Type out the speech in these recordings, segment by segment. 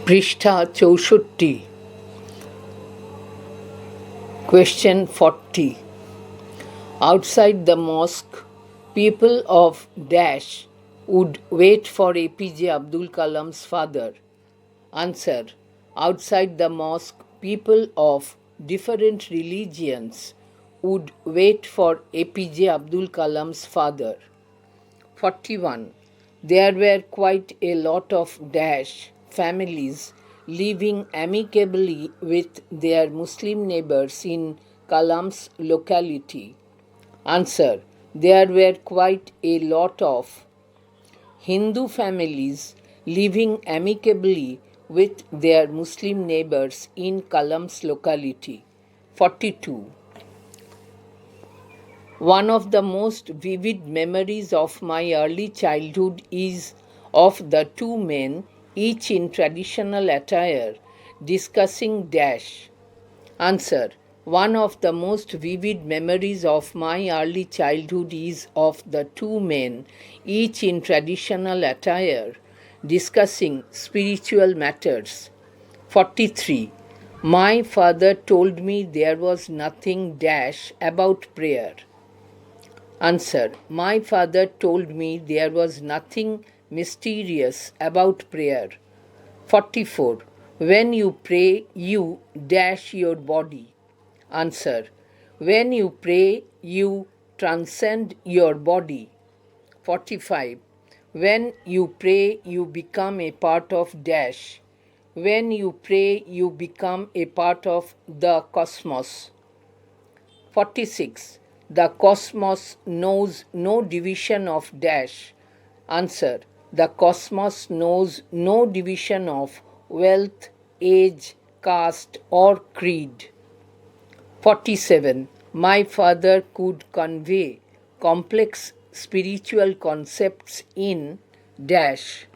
পৃষ্ঠা ৬৪ Question 40. Outside the mosque, people of Dash would wait for APJ Abdul Kalam's father. Answer. Outside the mosque, people of different religions would wait for APJ Abdul Kalam's father. 41. There were quite a lot of Dash families living amicably with their Muslim neighbors in Kalam's locality. Answer. There were quite a lot of Hindu families living amicably with their Muslim neighbors in Kalam's locality. 42. One of the most vivid memories of my early childhood is of the two men, each in traditional attire, discussing Dash. Answer. One of the most vivid memories of my early childhood is of the two men, each in traditional attire, discussing spiritual matters. 43. My father told me there was nothing Dash about prayer. Answer. My father told me there was nothing mysterious about prayer. 44. When you pray, you dash your body. Answer. When you pray, you transcend your body. 45. When you pray, you become a part of Dash. When you pray, you become a part of the cosmos. 46. The cosmos knows no division of Dash. Answer. The cosmos knows no division of wealth, age, caste, or creed. 47. My father could convey complex spiritual concepts in Dash.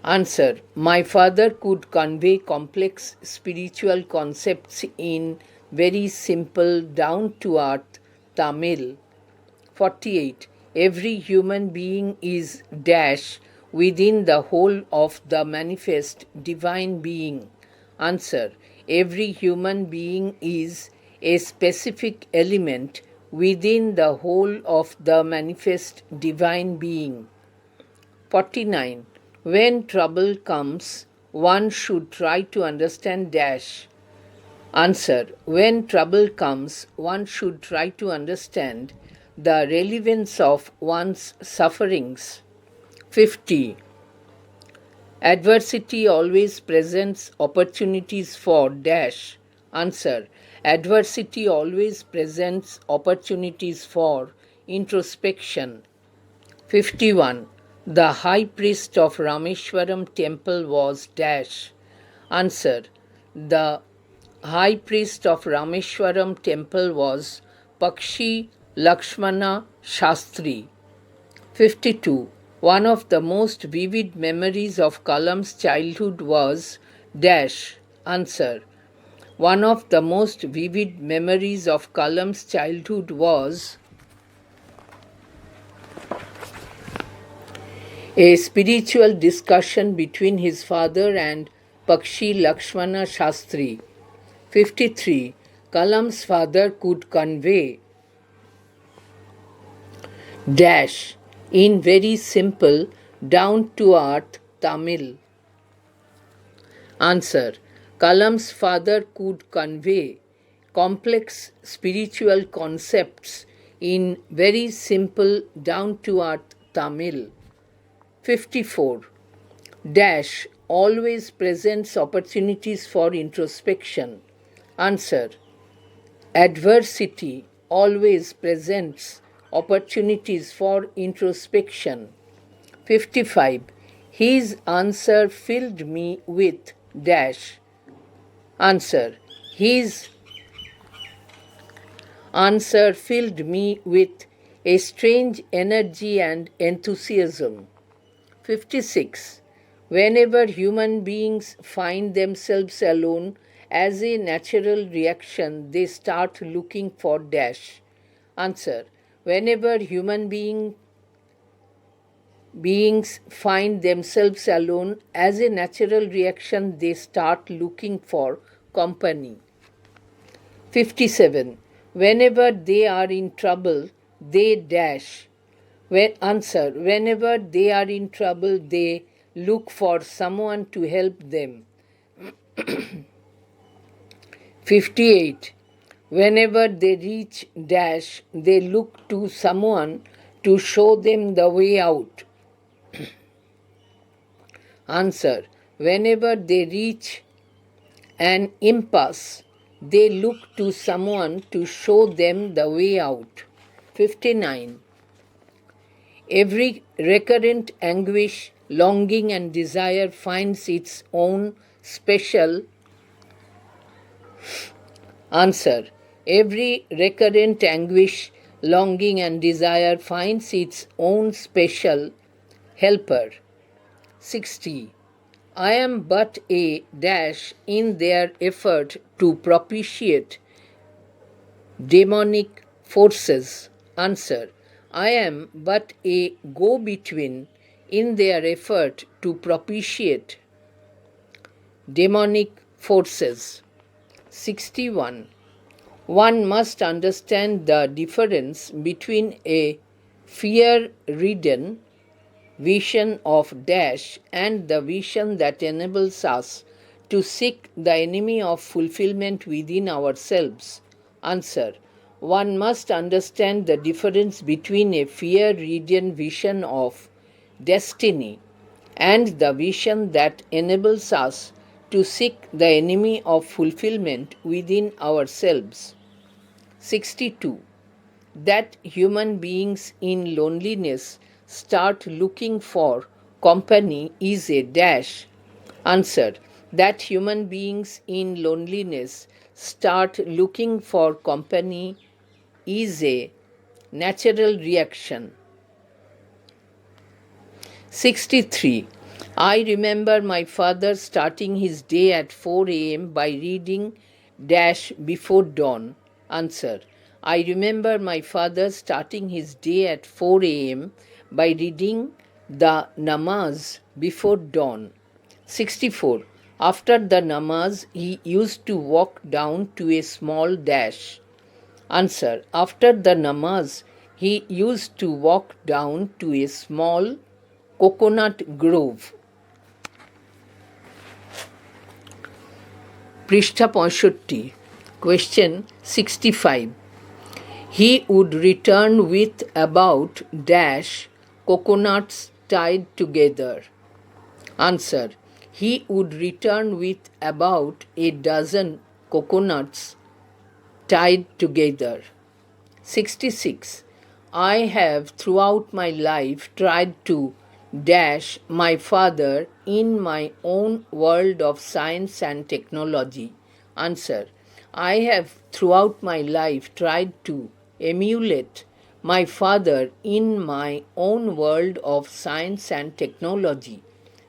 Answer. My father could convey complex spiritual concepts in very simple, down-to-earth Tamil. 48. Every human being is Dash within the whole of the manifest divine being. Answer. Every human being is a specific element within the whole of the manifest divine being. 49. When trouble comes, one should try to understand Dash. Answer. When trouble comes, one should try to understand the relevance of one's sufferings. 50. Adversity always presents opportunities for Dash. Answer. Adversity always presents opportunities for introspection. 51. The high priest of Rameshwaram temple was Dash. Answer. The high priest of Rameshwaram temple was Pakshi Lakshmana Shastri. 52. One of the most vivid memories of Kalam's childhood was Dash. Answer. One of the most vivid memories of Kalam's childhood was a spiritual discussion between his father and Pakshi Lakshmana Shastri. 53. Kalam's father could convey Dash in very simple, down-to-earth Tamil. Answer. Kalam's father could convey complex spiritual concepts in very simple, down-to-earth Tamil. 54. Dash always presents opportunities for introspection. Answer. Adversity always presents opportunities for introspection. 55. His answer filled me with Dash. Answer. His answer filled me with a strange energy and enthusiasm. 56. Whenever human beings find themselves alone, as a natural reaction, they start looking for Dash. Answer. Whenever human beings beings find themselves alone, as a natural reaction, they start looking for company. 57. Whenever they are in trouble, they dash. Answer. Whenever they are in trouble, they look for someone to help them. 58. Whenever they reach dash, they look to someone to show them the way out. Answer. Whenever they reach an impasse, they look to someone to show them the way out. 59. Every recurrent anguish, longing, and desire finds its own special answer. Every recurrent anguish, longing, and desire finds its own special helper. 60. I am but a dash in their effort to propitiate demonic forces. Answer. I am but a go-between in their effort to propitiate demonic forces. 61. One must understand the difference between a fear-ridden vision of dash and the vision that enables us to seek the enemy of fulfillment within ourselves. Answer. One must understand the difference between a fear-ridden vision of destiny and the vision that enables us to seek the enemy of fulfillment within ourselves. 62. That human beings in loneliness start looking for company is a dash. Answer. That human beings in loneliness start looking for company is a natural reaction. 63. I remember my father starting his day at 4 a.m. by reading dash before dawn. Answer. I remember my father starting his day at 4 a.m. by reading the namaz before dawn. 64. After the namaz, he used to walk down to a small dash. Answer. After the namaz, he used to walk down to a small coconut grove. পৃষ্ঠা 65. Question 65. He would return with about dash coconuts tied together. Answer. He would return with about a dozen coconuts tied together. 66. I have throughout my life tried to dash my father in my own world of science and technology. Answer. I have throughout my life tried to emulate my father in my own world of science and technology.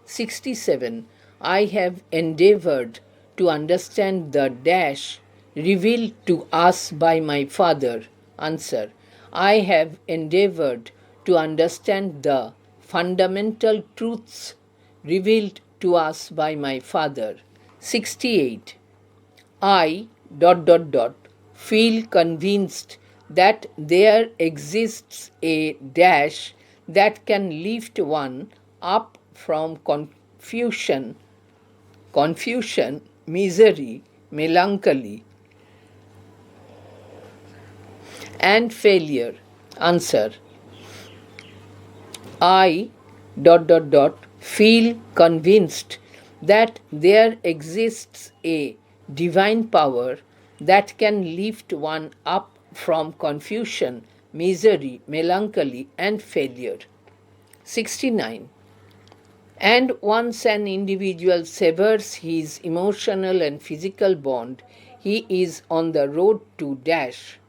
67. I have endeavored to understand the dash revealed to us by my father. Answer. I have endeavored to understand the fundamental truths revealed to us by my father. 68. I feel convinced that there exists a dash that can lift one up from confusion, misery, melancholy, and failure. Answer. I feel convinced that there exists a divine power that can lift one up from confusion, misery, melancholy, and failure. 69. And once an individual severs his emotional and physical bond, he is on the road to dash.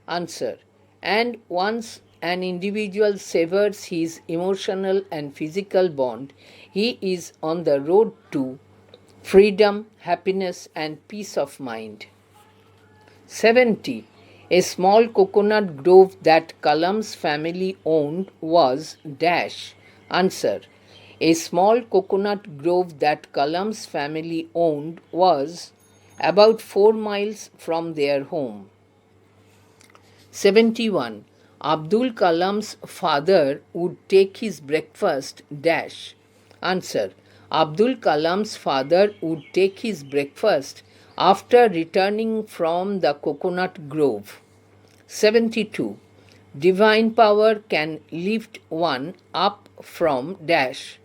Answer. And once an individual severs his emotional and physical bond, he is on the road to freedom, happiness, and peace of mind. 70. A small coconut grove that Kalam's family owned was dash. Answer. A small coconut grove that Kalam's family owned was about 4 miles from their home. 71. Abdul Kalam's father would take his breakfast dash. Answer. Abdul Kalam's father would take his breakfast after returning from the coconut grove. 72. Divine power can lift one up from dash.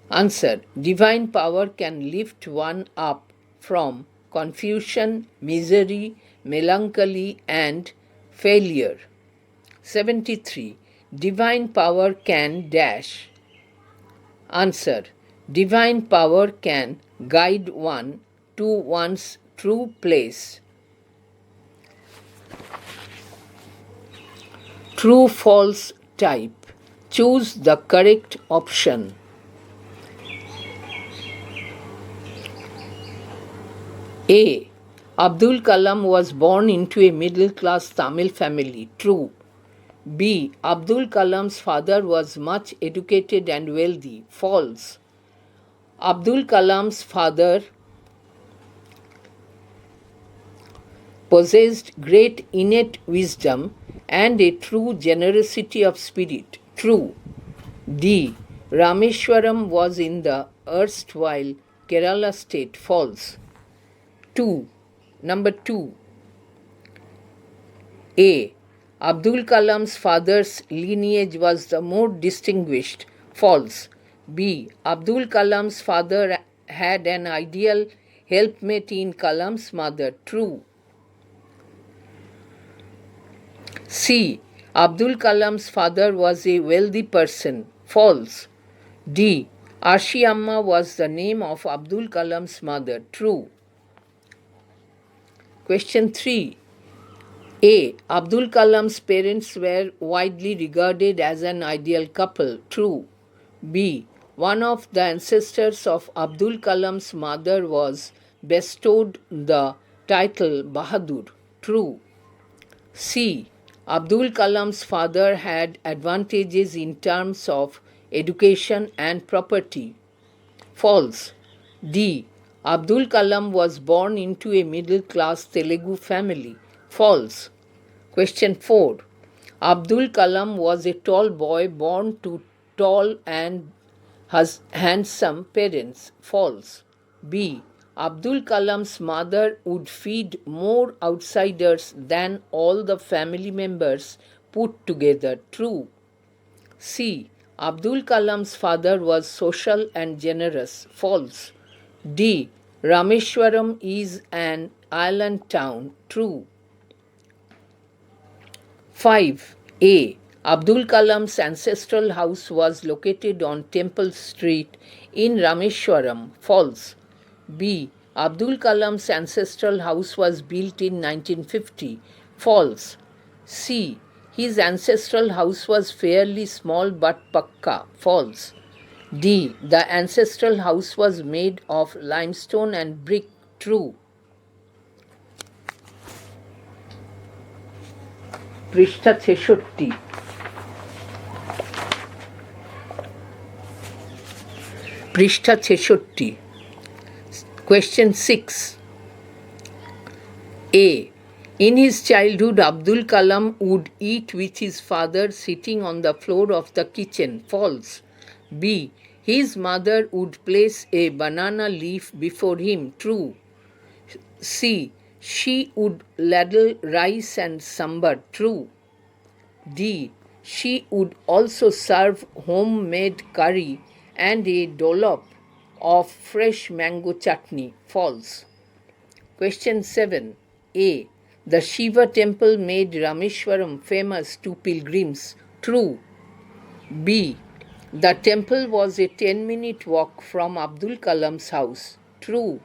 Answer. Divine power can lift one up from confusion, misery, melancholy, and failure. 73. Divine power can dash. Answer. Divine power can guide one to one's true place. True false type. Choose the correct option. A. Abdul Kalam was born into a middle-class Tamil family. True. B. Abdul Kalam's father was much educated and wealthy. False. Abdul Kalam's father possessed great innate wisdom and a true generosity of spirit. True. D. Rameshwaram was in the erstwhile Kerala state. False. 2. Number 2. A. Abdul Kalam's father's lineage was the more distinguished. False. B. Abdul Kalam's father had an ideal helpmate in Kalam's mother. True. C. Abdul Kalam's father was a wealthy person. False. D. Arshi Amma was the name of Abdul Kalam's mother. True. Question 3. A. Abdul Kalam's parents were widely regarded as an ideal couple. True. B. One of the ancestors of Abdul Kalam's mother was bestowed the title Bahadur. True. C. Abdul Kalam's father had advantages in terms of education and property. False. D. Abdul Kalam was born into a middle-class Telugu family. False. Question 4. Abdul Kalam was a tall boy born to tall and handsome parents. False. B. Abdul Kalam's mother would feed more outsiders than all the family members put together. True. C. Abdul Kalam's father was social and generous. False. D. Rameshwaram is an island town. True. 5. A. Abdul Kalam's ancestral house was located on Temple Street in Rameshwaram. False. B. Abdul Kalam's ancestral house was built in 1950. False. C. His ancestral house was fairly small but pakka. False. D. The ancestral house was made of limestone and brick. True. পৃষ্ঠা 66 পৃষ্ঠা 66 Question 6. A. In his childhood, Abdul Kalam would eat with his father sitting on the floor of the kitchen. False. B. His mother would place a banana leaf before him. True. C. She would ladle rice and sambar. True. D. She would also serve homemade curry and a dollop of fresh mango chutney. False. Question 7. A. The Shiva temple made Rameshwaram famous to pilgrims. True. B. The temple was a 10-minute walk from Abdul Kalam's house. True.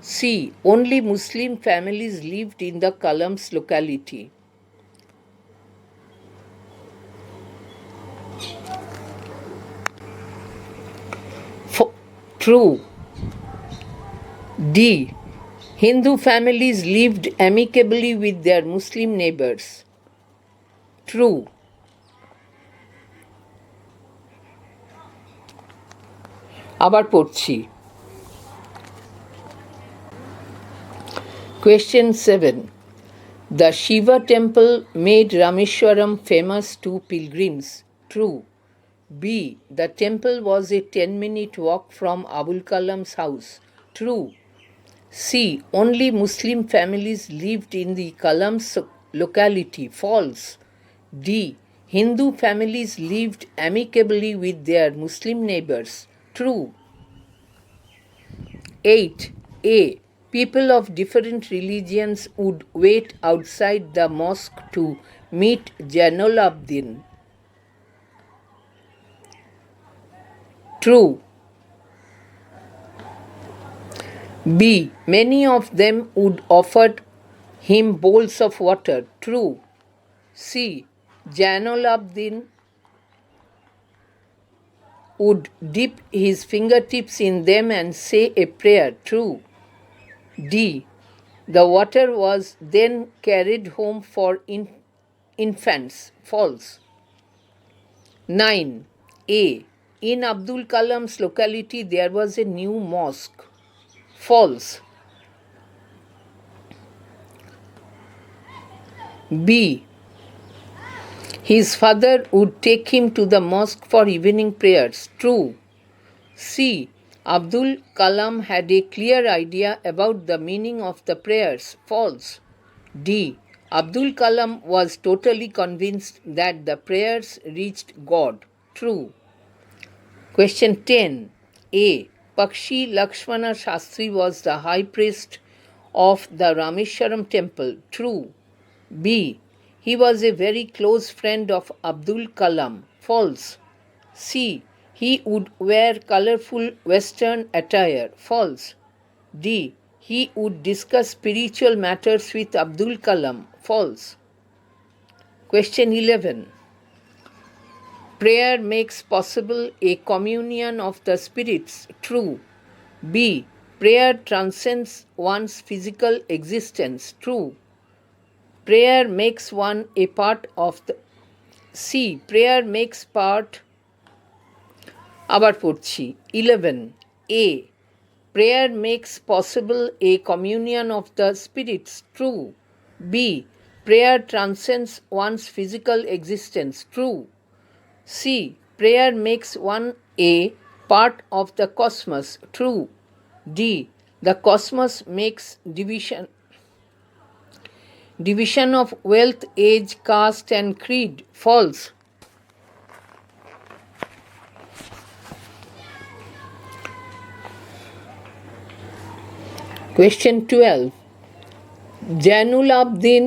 C. Only Muslim families lived in the Kalam's locality. True. D. Hindu families lived amicably with their Muslim neighbors. True. আবার পড়ছি। Question 7. The Shiva temple made Rameshwaram famous to pilgrims. True. B. The temple was a 10-minute walk from Abul Kalam's house. True. C. Only Muslim families lived in the Kalam's locality. False. D. Hindu families lived amicably with their Muslim neighbors. True. 8. A. People of different religions would wait outside the mosque to meet Jainul Abdin. True. B. Many of them would offer him bowls of water. True. C. Jainul Abdin would dip his fingertips in them and say a prayer. True. D. The water was then carried home for infants. False. 9. A. In Abdul Kalam's locality there was a new mosque. False. B. His father would take him to the mosque for evening prayers. True. C. Abdul Kalam had a clear idea about the meaning of the prayers. False. D. Abdul Kalam was totally convinced that the prayers reached God. True. Question 10. A. Pakshi Lakshmana Shastri was the high priest of the Rameshwaram temple. True. B. He was a very close friend of Abdul Kalam. False. C. He would wear colorful Western attire. False. D. He would discuss spiritual matters with Abdul Kalam. False. Question 11. Prayer makes possible a communion of the spirits. True. B. Prayer transcends one's physical existence. True. Prayer makes one a part of the C. Prayer makes part আবার পড়ছি 11. A. Prayer makes possible a communion of the spirits. True. B. Prayer transcends one's physical existence. True. C. Prayer makes one a part of the cosmos. True. D. The cosmos makes division of wealth, age, caste and creed. False. Question 12. Jainul Abdin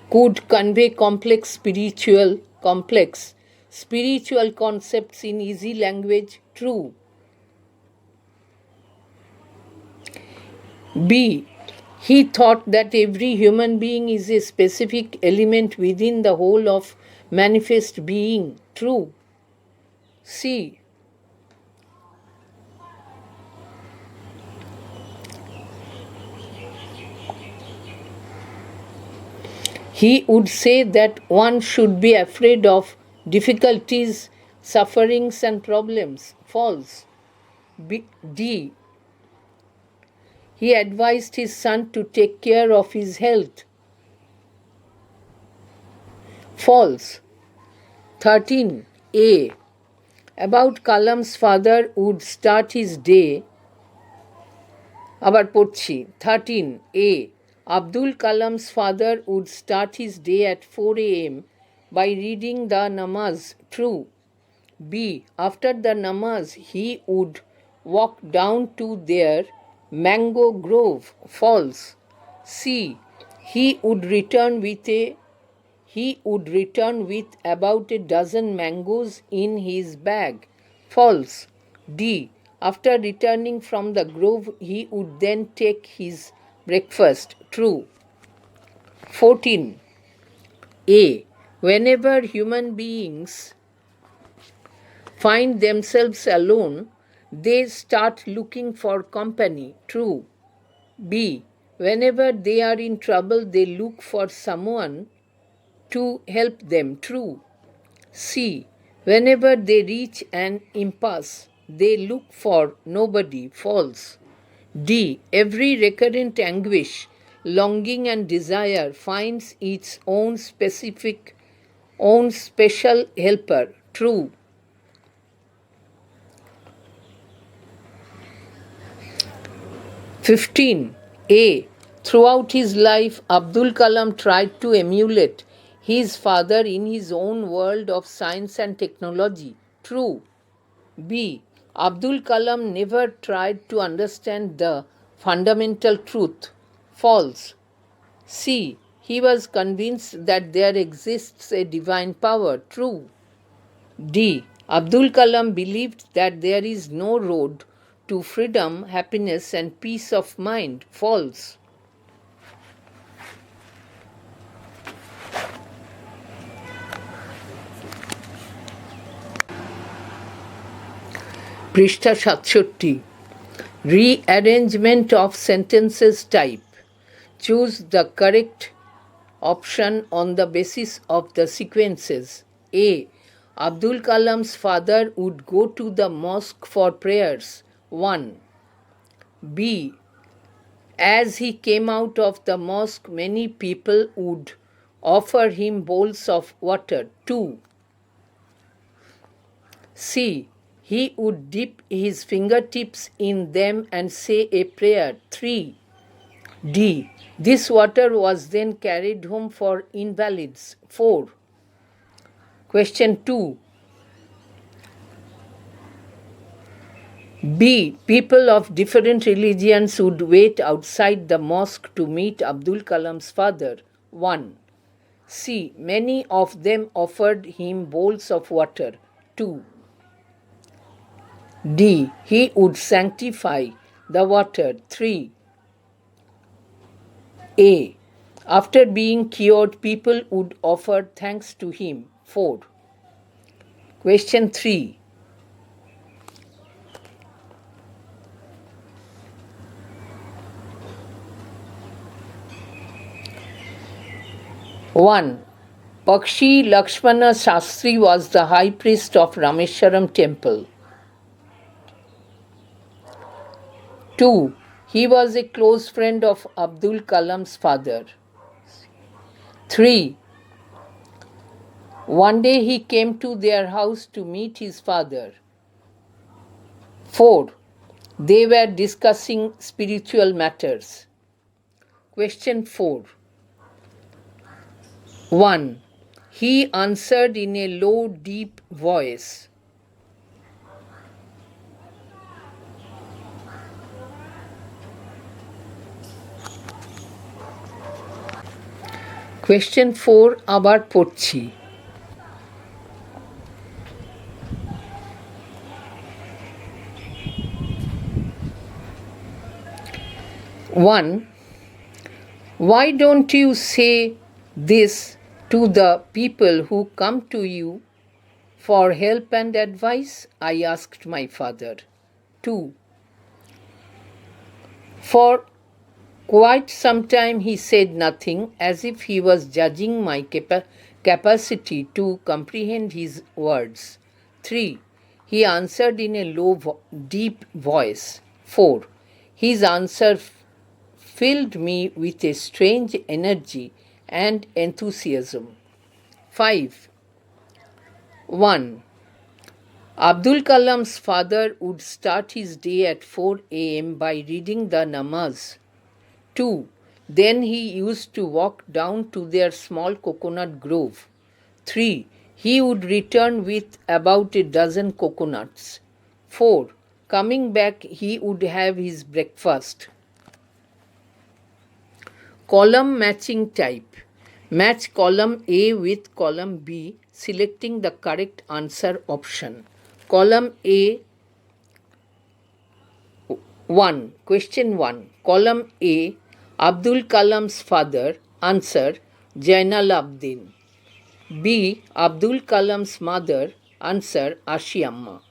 could convey complex spiritual concepts in easy language. True. B. He thought that every human being is a specific element within the whole of manifest being. True. C. He would say that one should be afraid of difficulties, sufferings and problems. False. D. He advised his son to take care of his health. False. 13. A. About Kalam's father would start his day. আবার পড়ছি 13. A. Abdul Kalam's father would start his day at 4 a.m. by reading the namaz. True. B. After the namaz, he would walk down to their mango grove. False. C. He would return with about a dozen mangoes in his bag. False. D. After returning from the grove, he would then take his breakfast. True. 14. A. Whenever human beings find themselves alone, they start looking for company. True. B. Whenever they are in trouble, they look for someone to help them. True. C. Whenever they reach an impasse, They look for nobody. False. D. Every recurrent anguish, longing, and desire finds its own special helper. True. 15. A. Throughout his life, Abdul Kalam tried to emulate his father in his own world of science and technology. True. B. Abdul Kalam never tried to understand the fundamental truth. False. C. He was convinced that there exists a divine power. True. D. Abdul Kalam believed that there is no road to freedom, happiness, and peace of mind. False. পৃষ্ঠা 67. Rearrangement of sentences type. Choose the correct option on the basis of the sequences. A. Abdul Kalam's father would go to the mosque for prayers. 1. B. As he came out of the mosque, many people would offer him bowls of water. 2. C. He would dip his fingertips in them and say a prayer. 3. D. This water was then carried home for invalids. 4. Question 2. B. People of different religions would wait outside the mosque to meet Abdul Kalam's father. 1. C. Many of them offered him bowls of water. 2. D. He would sanctify the water. 3. A. After being cured, people would offer thanks to him. 4. Question 3. One. Pakshi Lakshmana Shastri was the high priest of Rameshwaram temple. 2. He was a close friend of Abdul Kalam's father. 3. One day he came to their house to meet his father. 4. They were discussing spiritual matters. Question 4. 1. He answered in a low, deep voice. Question 4 আবার পড়ছি। 1. Why don't you say this to the people who come to you for help and advice? I asked my father. 2. For quite some time he said nothing, as if he was judging my capacity to comprehend his words. 3. He answered in a low, deep voice. 4. His answer filled me with a strange energy and enthusiasm. 5. 1. Abdul Kalam's father would start his day at 4 a.m. by reading the namaz. 2. Then he used to walk down to their small coconut grove. 3. He would return with about a dozen coconuts. 4. Coming back, he would have his breakfast. Column matching type. Match column A with column B, selecting the correct answer option. Column A 1. Question 1. Column A. Abdul Kalam's father. Answer Jainal Abdin. B. Abdul Kalam's mother. Answer Ashi Amma.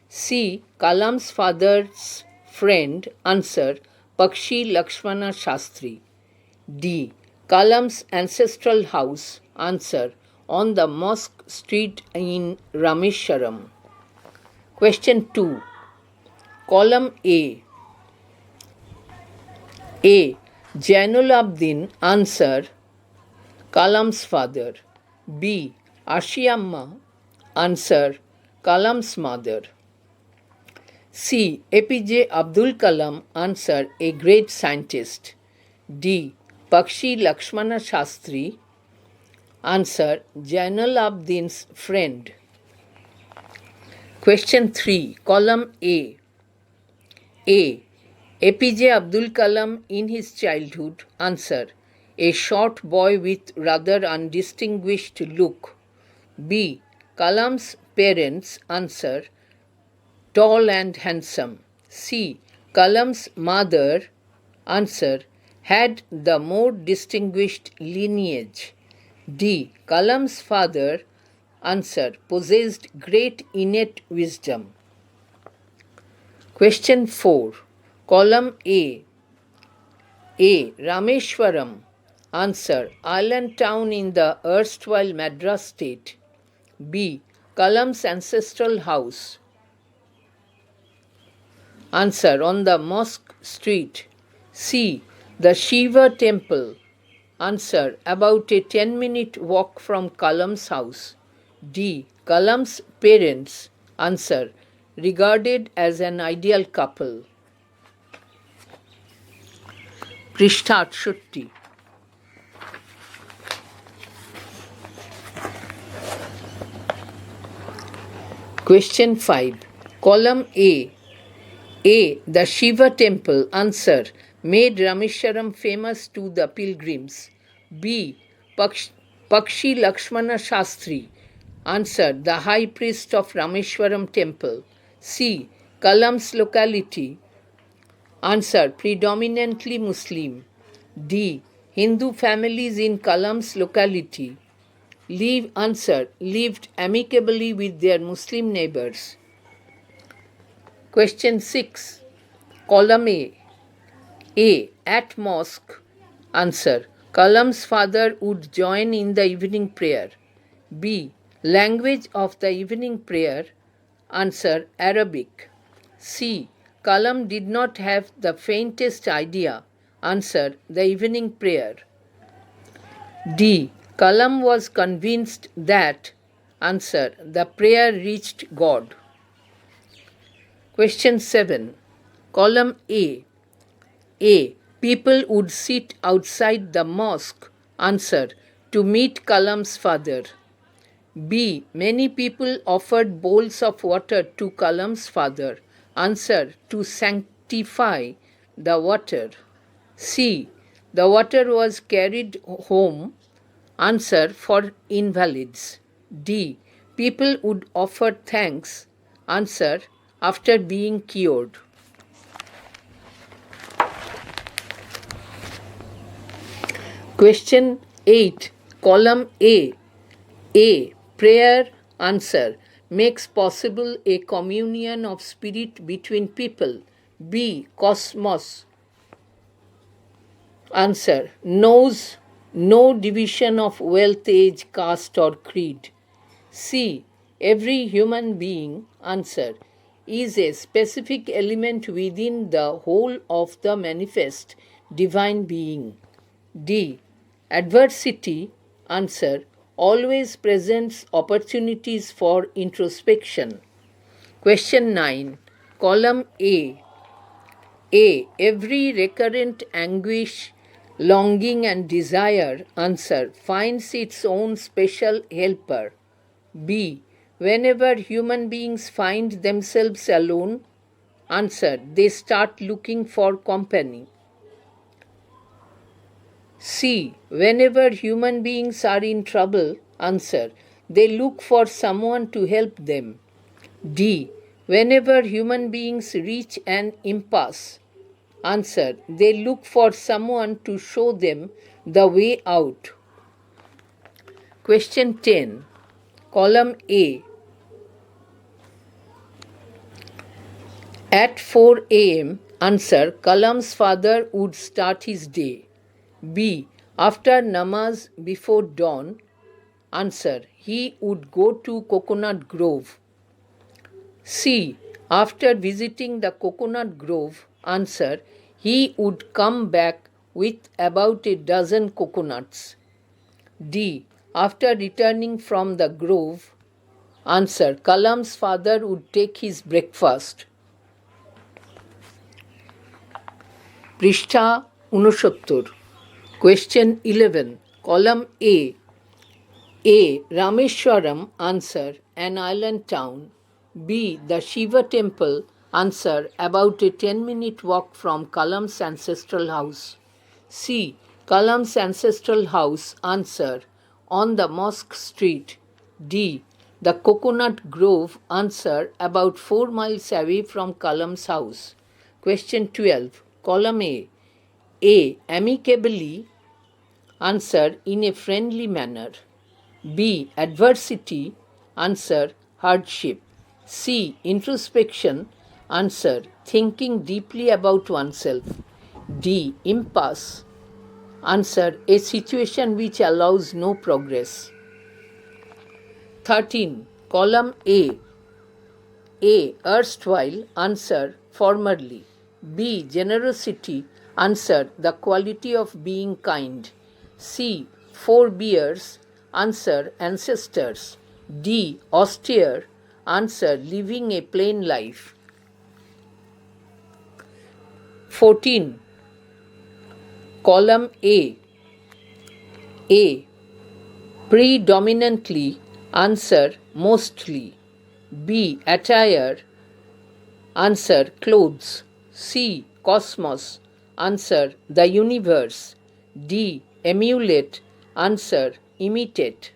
C. Kalam's father's friend. Answer Pakshi Lakshmana Shastri. D. Kalam's ancestral house. Answer on the mosque street in Rameshwaram. Question 2. Column A. A. Jainul Abdin. Answer. Kalam's father. B. Ashiamma. Answer. Kalam's mother. C. APJ Abdul Kalam. Answer. A great scientist. D. Pakshi Lakshmana Shastri. Answer. Jainul Abdin's friend. Question 3. Column A. A. APJ Abdul Kalam in his childhood. Answer. A short boy with rather undistinguished look. B. Kalam's parents. Answer. Tall and handsome. C. Kalam's mother. Answer. Had the more distinguished lineage. D. Kalam's father. Answer. Possessed great innate wisdom. Question 4. Column A. A. Rameshwaram. Answer. Island town in the erstwhile Madras state. B. Kalam's ancestral house. Answer. On the mosque street. C. The Shiva temple. Answer. About a 10-minute walk from Kalam's house. D. Kalam's parents. Answer. Regarded as an ideal couple. Prishtha 68. Question 5. Column A. A. The Shiva temple. Answer. Made Rameshwaram famous to the pilgrims. B. Pakshi Lakshmana Shastri. Answer. The high priest of Rameshwaram temple. C. Kalam's locality. Answer. Predominantly Muslim. D. Hindu families in Kalam's locality. Answer. Lived amicably with their Muslim neighbors. Question 6. Column A. A. At mosque. Answer. Kalam's father would join in the evening prayer. B. Language of the evening prayer. Answer. Arabic. C. Kalam did not have the faintest idea. Answer. The evening prayer. D. Kalam was convinced that. Answer. The prayer reached God. Question 7. Column A. A. People would sit outside the mosque. Answer. To meet Kalam's father. B. Many people offered bowls of water to Kalam's father. Answer. To sanctify the water. C. The water was carried home. Answer. For invalids. D. People would offer thanks. Answer. After being cured. Question 8. Column A. A. Prayer. Answer. Makes possible a communion of spirit between people. B. Cosmos. Answer. Knows no division of wealth, age, caste or creed. C. Every human being. Answer. Is a specific element within the whole of the manifest divine being. D. Adversity. Answer. Always presents opportunities for introspection. Question 9. Column A. A. Every recurrent anguish, longing and desire. Answer. Finds its own special helper. B. Whenever human beings find themselves alone. Answer. They start looking for company. C. Whenever human beings are in trouble. Answer. They look for someone to help them. D. Whenever human beings reach an impasse. Answer. They look for someone to show them the way out. Question 10. Column A. At 4 a.m. Answer. Kalam's father would start his day. B. After namaz before dawn. Answer. He would go to Coconut Grove. C. After visiting the coconut grove, answer, he would come back with about a dozen coconuts. D. After returning from the grove, answer, Kalam's father would take his breakfast. পৃষ্ঠা 69 Question 11 Column A. Rameshwaram, answer, an island town. B. The Shiva temple, answer, about a 10-minute walk from Kalam's ancestral house. C. Kalam's ancestral house, answer, on the mosque street. D. The coconut grove, answer, about 4 miles away from Kalam's house. Question 12 Column A. Amicably, answer, in a friendly manner. B. Adversity, answer, hardship. C. Introspection, answer, thinking deeply about oneself. D. Impasse, answer, a situation which allows no progress. 13. Column A. Erstwhile, answer, formerly. B. Generosity, answer, the quality of being kind. C. Forebears, answer, ancestors. D. Austere, answer, living a plain life. 14. Column A. Predominantly, answer, mostly. B. Attire, answer, clothes. C. Cosmos, answer, the universe. D. Emulate, answer, imitate.